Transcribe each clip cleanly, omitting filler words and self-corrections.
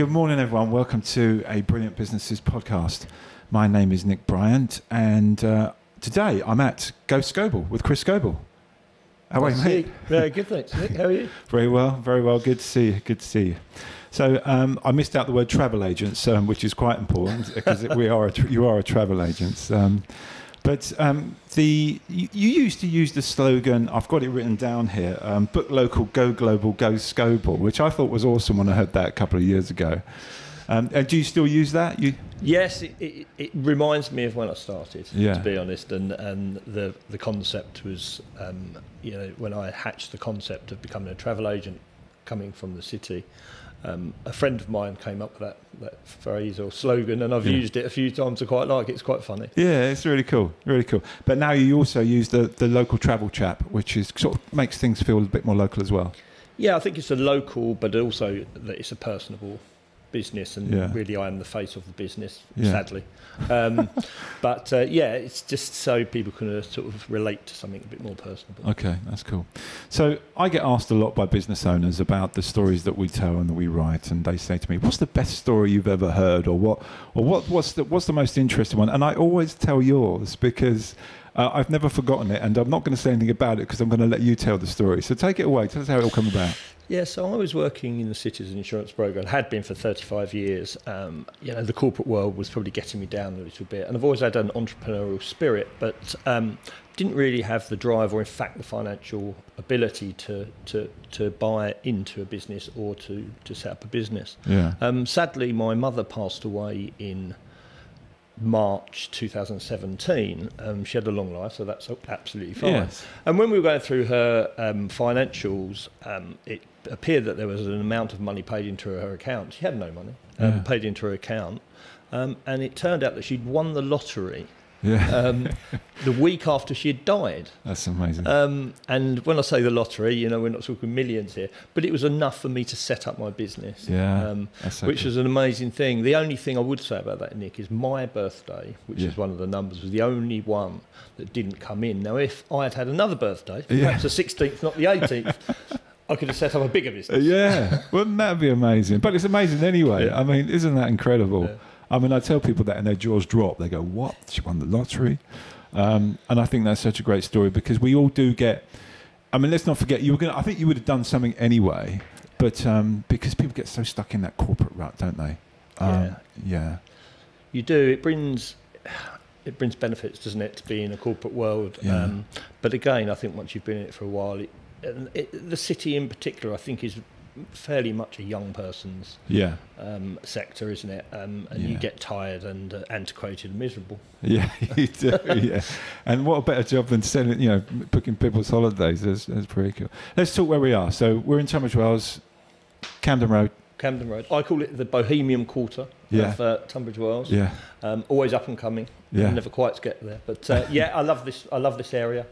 Good morning, everyone. Welcome to a Brilliant Businesses podcast. My name is Nick Bryant, and today I'm at Go Scoble with Chris Scoble. How are you, mate? Very good, thanks, Nick. How are you? Very well, very well. Good to see you. Good to see you. So I missed out the word travel agents, which is quite important because you are a travel agent. But you used to use the slogan, I've got it written down here, book local, go global, go Scoble, which I thought was awesome when I heard that a couple of years ago. Do you still use that? Yes, it reminds me of when I started, to be honest, and the concept was, when I hatched the concept of becoming a travel agent coming from the city, a friend of mine came up with that phrase or slogan, and I've used it a few times. I quite like it. It's quite funny. Yeah, it's really cool, really cool. But now you also use the local travel chap, which is sort of makes things feel a bit more local as well. Yeah, I think it's a local, but also that it's a personable business, and really I am the face of the business, sadly. But it's just so people can sort of relate to something a bit more personable. Okay, that's cool. So I get asked a lot by business owners about the stories that we tell and that we write, and they say to me, "What's the best story you've ever heard, or what's the most interesting one?" And I always tell yours because I've never forgotten it, and I'm not going to say anything about it because I'm going to let you tell the story. So take it away. Tell us how it all came about. Yeah, so I was working in the city as an insurance broker and had been for 35 years. The corporate world was probably getting me down a little bit, and I've always had an entrepreneurial spirit, but didn't really have the drive or, in fact, the financial ability to buy into a business or to set up a business. Yeah. Sadly, my mother passed away in March 2017. She had a long life, so that's absolutely fine. Yes. And when we were going through her financials, it appeared that there was an amount of money paid into her account. She had no money paid into her account, and it turned out that she'd won the lottery the week after she had died. That's amazing. And when I say the lottery, we're not talking millions here, but it was enough for me to set up my business, which was an amazing thing. The only thing I would say about that, Nick, is my birthday, which is one of the numbers, was the only one that didn't come in. Now, if I had had another birthday, perhaps the 16th, not the 18th, I could have set up a bigger business. Wouldn't that be amazing? But it's amazing anyway. I mean, isn't that incredible? Yeah. I mean, I tell people that and their jaws drop. They go, "What? She won the lottery?" And I think that's such a great story because we all do get. I mean, let's not forget I think you would have done something anyway, but because people get so stuck in that corporate rut, don't they? You do. It brings benefits, doesn't it, to be in a corporate world? Yeah. But again, I think once you've been in it for a while, the city in particular, I think, is fairly much a young person's sector, isn't it? And you get tired and antiquated and miserable. Yeah, you do. Yeah, and what a better job than selling, booking people's holidays. That's pretty cool. Let's talk where we are. So we're in Tunbridge Wells, Camden Road. Camden Road. I call it the Bohemian Quarter of Tunbridge Wells. Yeah. Always up and coming. Yeah. Never quite get there, but I love this. I love this area.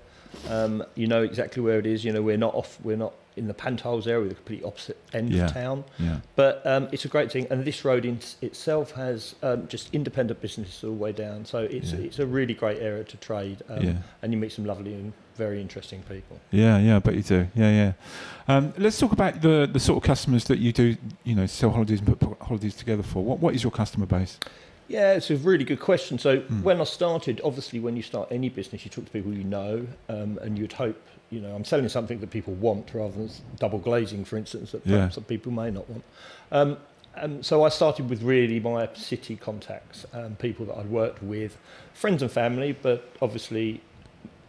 You know exactly where it is. We're not in the Pantiles area, the complete opposite end of town. Yeah. But it's a great thing, and this road itself has just independent businesses all the way down. So it's a really great area to trade, and you meet some lovely and very interesting people. Yeah, I bet you do. Yeah. Let's talk about the sort of customers that you do, sell holidays and put holidays together for. What is your customer base? Yeah, it's a really good question. So when I started, obviously when you start any business, you talk to people and you'd hope, I'm selling something that people want rather than double glazing, for instance, that perhaps some people may not want. So I started with really my city contacts, people that I'd worked with, friends and family, but obviously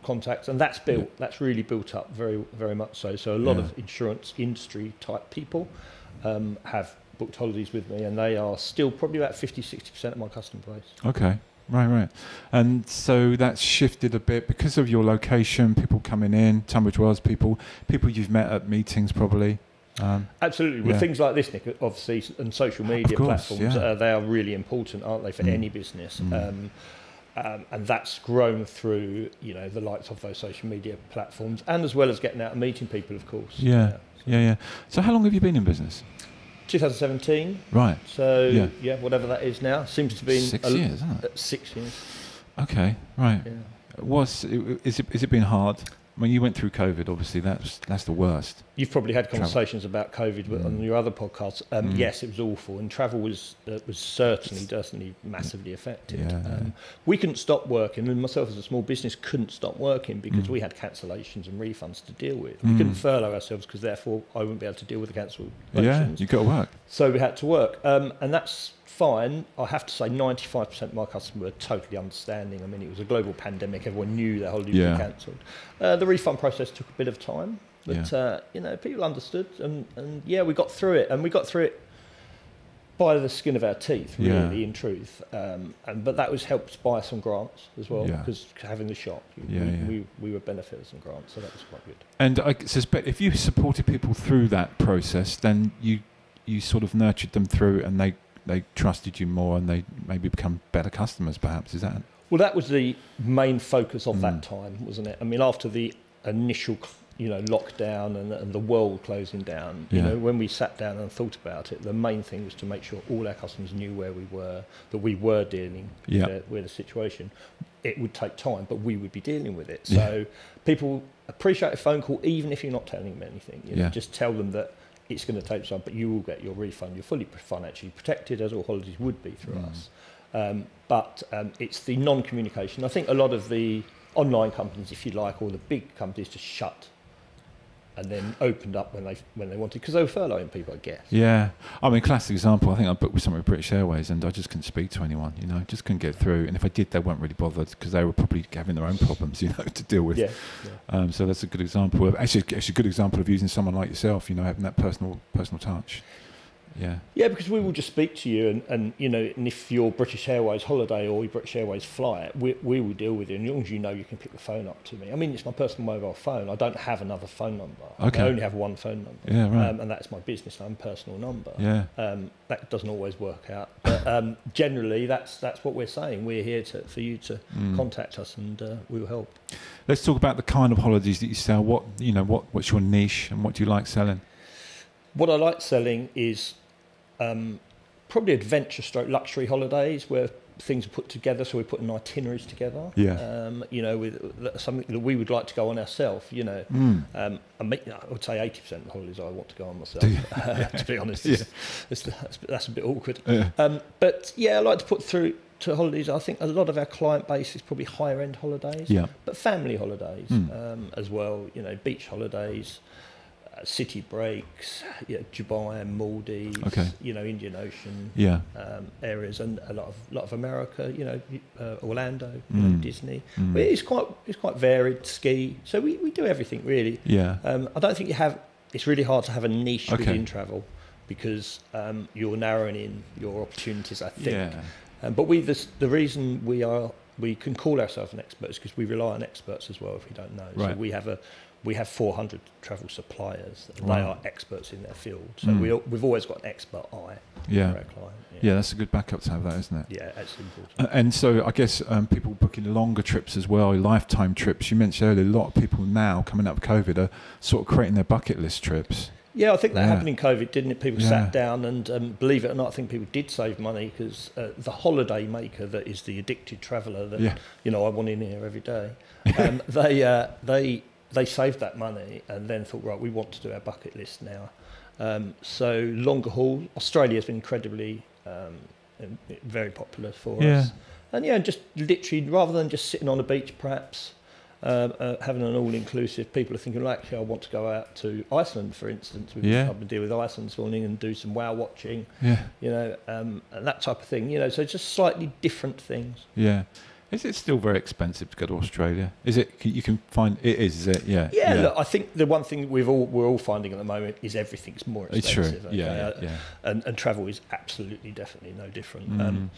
contacts, and that's built. That's really built up very, very much so. So a lot of insurance industry type people have booked holidays with me, and they are still probably about 50-60% of my customer base. Okay, right. And so that's shifted a bit because of your location, people coming in, Tunbridge Wells, people you've met at meetings probably. Absolutely. With things like this, Nick, obviously, and social media platforms, they are really important, aren't they, for any business? And that's grown through, the likes of those social media platforms, and as well as getting out and meeting people, of course. Yeah. So how long have you been in business? 2017. Right. So, whatever that is now. Seems to be 6 years, isn't it? 6 years. Okay, right. Yeah. Is it been hard? When you went through COVID, obviously that's the worst. You've probably had conversations about COVID on your other podcasts. Yes, it was awful, and travel was certainly massively affected. We couldn't stop working, and myself as a small business couldn't stop working because we had cancellations and refunds to deal with. We couldn't furlough ourselves because therefore I wouldn't be able to deal with the cancellations. Yeah, you got to work. So we had to work, and that's fine. I have to say 95% of my customers were totally understanding. I mean, it was a global pandemic. Everyone knew their holiday would be cancelled. The refund process took a bit of time, but people understood, and we got through it, and we got through it by the skin of our teeth, really, in truth. But that was helped by some grants as well, because having the shop, we were benefiting some grants, so that was quite good. And I suspect if you supported people through that process, then you sort of nurtured them through, and they trusted you more, and they maybe become better customers, perhaps. Is that? Well, that was the main focus of that time, wasn't it? I mean, after the initial, lockdown and the world closing down, when we sat down and thought about it, the main thing was to make sure all our customers knew where we were, that we were dealing with the situation. It would take time, but we would be dealing with it. So people appreciate a phone call, even if you're not telling them anything. Just tell them that it's going to take some, but you will get your refund. You're fully financially protected, as all holidays would be through us. But it's the non-communication. I think a lot of the online companies, if you like, or the big companies just shut and then opened up when they wanted, because they were furloughing people, I guess. Yeah. I mean, classic example, I think I booked with something with British Airways and I just couldn't speak to anyone, just couldn't get through. And if I did, they weren't really bothered because they were probably having their own problems, to deal with. So that's a good example of, actually a good example of using someone like yourself, having that personal touch. Yeah, because we will just speak to you, and if your British Airways holiday or your British Airways flight, we will deal with you. And as long as you can pick the phone up to me. I mean, it's my personal mobile phone. I don't have another phone number. Okay. I only have one phone number. Yeah, right. And that's my business phone, personal number. Yeah. That doesn't always work out, but generally that's what we're saying. We're here for you to contact us, and we will help. Let's talk about the kind of holidays that you sell. What's your niche, and what do you like selling? What I like selling is probably adventure/luxury holidays where things are put together. So we're putting itineraries together. With something that we would like to go on ourselves. I would say 80% of the holidays I want to go on myself. To be honest, that's a bit awkward. But I like to put through to holidays. I think a lot of our client base is probably higher end holidays, but family holidays as well. Beach holidays. City breaks, Dubai and Maldives, Indian Ocean areas, and a lot of America, Orlando, Disney. But it's quite varied. Ski, so we do everything really. I don't think it's really hard to have a niche within travel because you're narrowing in your opportunities, I think. But the reason we can call ourselves an expert is because we rely on experts as well. If we don't know, so we have 400 travel suppliers. They are experts in their field. So we've always got an expert eye for our client. Yeah, that's a good backup to have that, isn't it? Yeah, that's important. And so I guess people booking longer trips as well, lifetime trips. You mentioned earlier, a lot of people now coming up with COVID are sort of creating their bucket list trips. Yeah, I think that happened in COVID, didn't it? People sat down and, believe it or not, I think people did save money because the holiday maker that is the addicted traveller that, I want in here every day, they saved that money and then thought, right, we want to do our bucket list now. So longer haul, Australia's been incredibly very popular for us. And just literally, rather than just sitting on a beach perhaps, having an all-inclusive, people are thinking, well, actually, I want to go out to Iceland, for instance. I've been dealing with Iceland this morning and do some wow watching, and that type of thing. So just slightly different things. Yeah. Is it still very expensive to go to Australia? Is it? You can find it is it? Yeah. Look, I think the one thing we're all finding at the moment is everything's more expensive. It's true. Yeah. And travel is absolutely, definitely no different.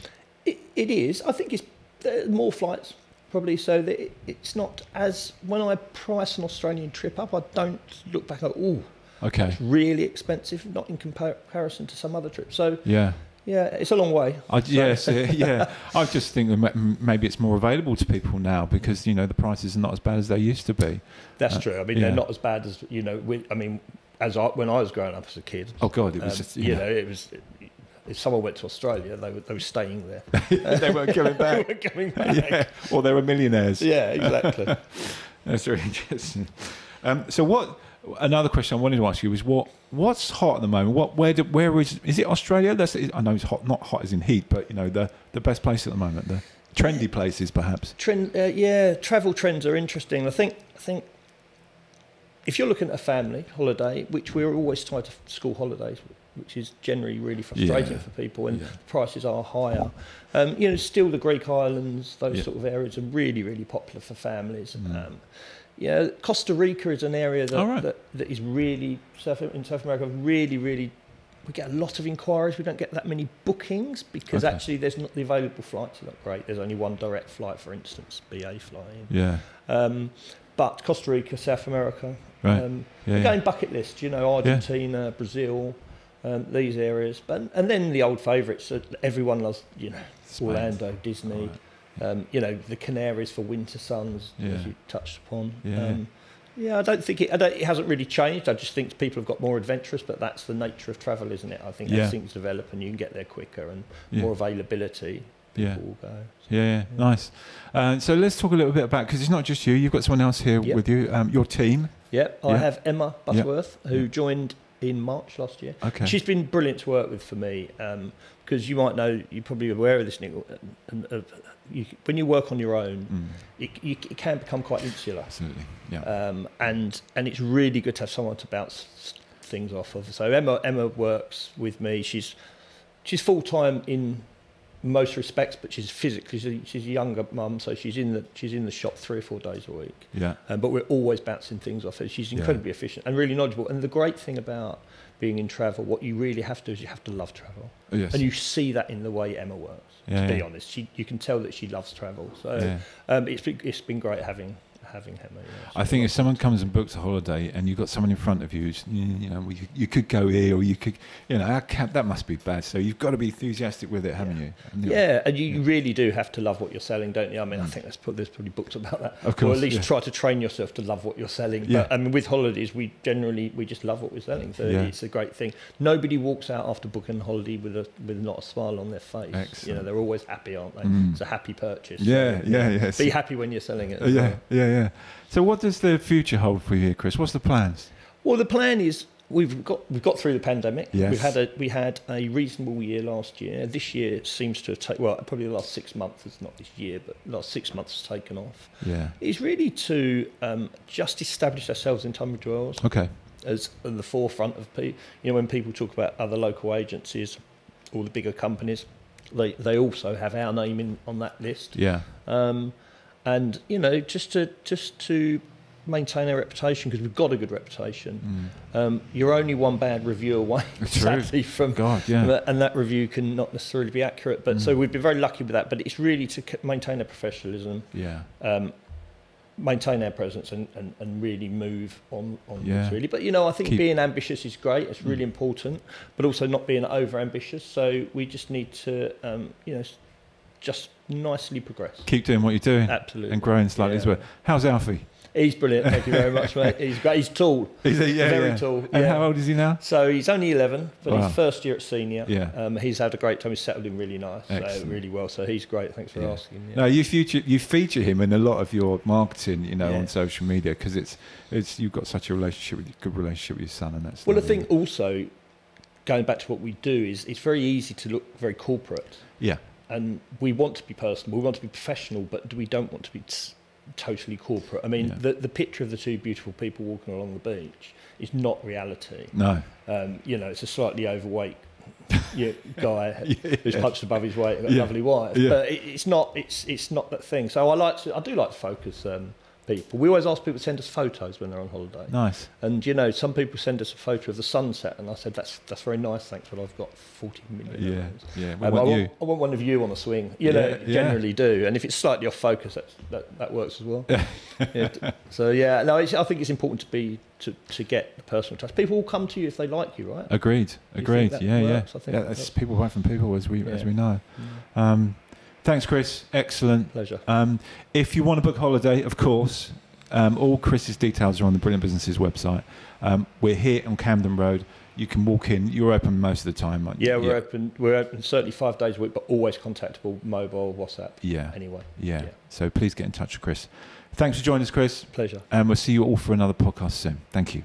It is. I think there are more flights probably, so that it's not as when I price an Australian trip up, I don't look back and go, it's really expensive, not in comparison to some other trips. So yeah, it's a long way. I just think that maybe it's more available to people now because the prices are not as bad as they used to be. That's true. I mean, they're not as bad as when I was growing up as a kid. Oh God, it was just it was. If someone went to Australia, they were staying there. They weren't coming back. They weren't coming back. Or they were millionaires. Yeah, exactly. That's really interesting. So what? Another question I wanted to ask you is what's hot at the moment? Where is it Australia? I know it's hot, not hot as in heat, but you know the best place at the moment, the trendy places perhaps. Travel trends are interesting. I think if you're looking at a family holiday, which we're always tied to school holidays, which is generally really frustrating for people, and the prices are higher. Still the Greek islands, those sort of areas are really, really popular for families. Costa Rica is an area that is really, in South America, really, really, we get a lot of inquiries. We don't get that many bookings because actually there's not the available flights are not great. There's only one direct flight, for instance, BA flying. Yeah. But Costa Rica, South America, right. again, bucket list, Argentina, Brazil, these areas. And then the old favourites that everyone loves, Orlando, Disney. Right. The Canaries for winter suns, as you touched upon. I don't think it hasn't really changed. I just think people have got more adventurous, but that's the nature of travel, isn't it? I think as things develop and you can get there quicker and more availability, people will go. So, Nice. So let's talk a little bit about, because it's not just you, you've got someone else here with you, your team. I have Emma Butterworth, who joined in March last year. Okay. She's been brilliant to work with for me, because you might know, you're probably aware of this, Nick, when you work on your own, it can become quite insular. Absolutely, yeah. And it's really good to have someone to bounce things off of. So Emma works with me. She's full-time in most respects, but she's a younger mum, so she's in the shop 3 or 4 days a week. Yeah. But we're always bouncing things off her. She's incredibly efficient and really knowledgeable. And the great thing about being in travel, what you really have to do is you have to love travel. Yes. And you see that in the way Emma works. To be honest, you can tell that she loves travel. So it's been great having Emma. I think if someone comes and books a holiday and you've got someone in front of you, you could go here, or you could, that must be bad. So you've got to be enthusiastic with it, haven't you? And you really do have to love what you're selling, don't you? I mean, I think there's probably books about that. Of course, or at least try to train yourself to love what you're selling. Yeah. But I mean, with holidays, we just love what we're selling. So it's a great thing. Nobody walks out after booking a holiday with not a smile on their face. Excellent. They're always happy, aren't they? It's a happy purchase. Yeah. Be happy when you're selling it. Yeah. So what does the future hold for you here, Chris? What's the plans? Well, the plan is we've got through the pandemic. Yes. We had a reasonable year last year. This year seems to have taken, probably the last 6 months, it's not this year, but the last 6 months has taken off. Yeah. It's really to just establish ourselves in Tunbridge Wells. Okay. As at the forefront of when people talk about other local agencies, all the bigger companies, they also have our name on that list. Yeah. And just to maintain our reputation, because we've got a good reputation. You're only one bad review away, sadly, from and that review can not necessarily be accurate. But so we've been very lucky with that. But it's really to maintain our professionalism, maintain our presence, and really move on this, really. But I think being ambitious is great. It's really important, but also not being over ambitious. So we just need to just nicely progress. Keep doing what you're doing. Absolutely. And growing slightly as well. How's Alfie? He's brilliant. Thank you very much, mate. He's great. He's tall. Is he? Yeah, very tall. And how old is he now? So he's only 11, but he's first year at senior. Yeah. He's had a great time. He's settled in really nice. Excellent. Really well. So he's great. Thanks for asking. Yeah. No, you feature him in a lot of your marketing, on social media, because it's you've got such a good relationship with your son, and that's. Well, I think also going back to what we do is it's very easy to look very corporate. Yeah. And we want to be personal, we want to be professional, but we don't want to be totally corporate. I mean, the picture of the two beautiful people walking along the beach is not reality. No. It's a slightly overweight guy who's punched above his weight, got a lovely wife. Yeah. But it's not that thing. So I do like to focus people. We always ask people to send us photos when they're on holiday. Nice. And some people send us a photo of the sunset, and I said that's very nice, thanks, but I've got 40 million. Yeah. I want one of you on a swing. Generally do, and if it's slightly off focus, that works as well. So I think it's important to get the personal touch. People will come to you if they like you, right? Agreed. Yeah. Works? I think that's people buy from people, as we know. Thanks, Chris. Excellent. Pleasure. If you want to book holiday, of course, All Chris's details are on the Brilliant Businesses website. We're here on Camden Road. You can walk in. You're open most of the time, aren't you? Yeah, we're open. We're open certainly 5 days a week, but always contactable, mobile, WhatsApp. Yeah. Anyway. Yeah. So please get in touch with Chris. Thanks for joining us, Chris. Pleasure. And we'll see you all for another podcast soon. Thank you.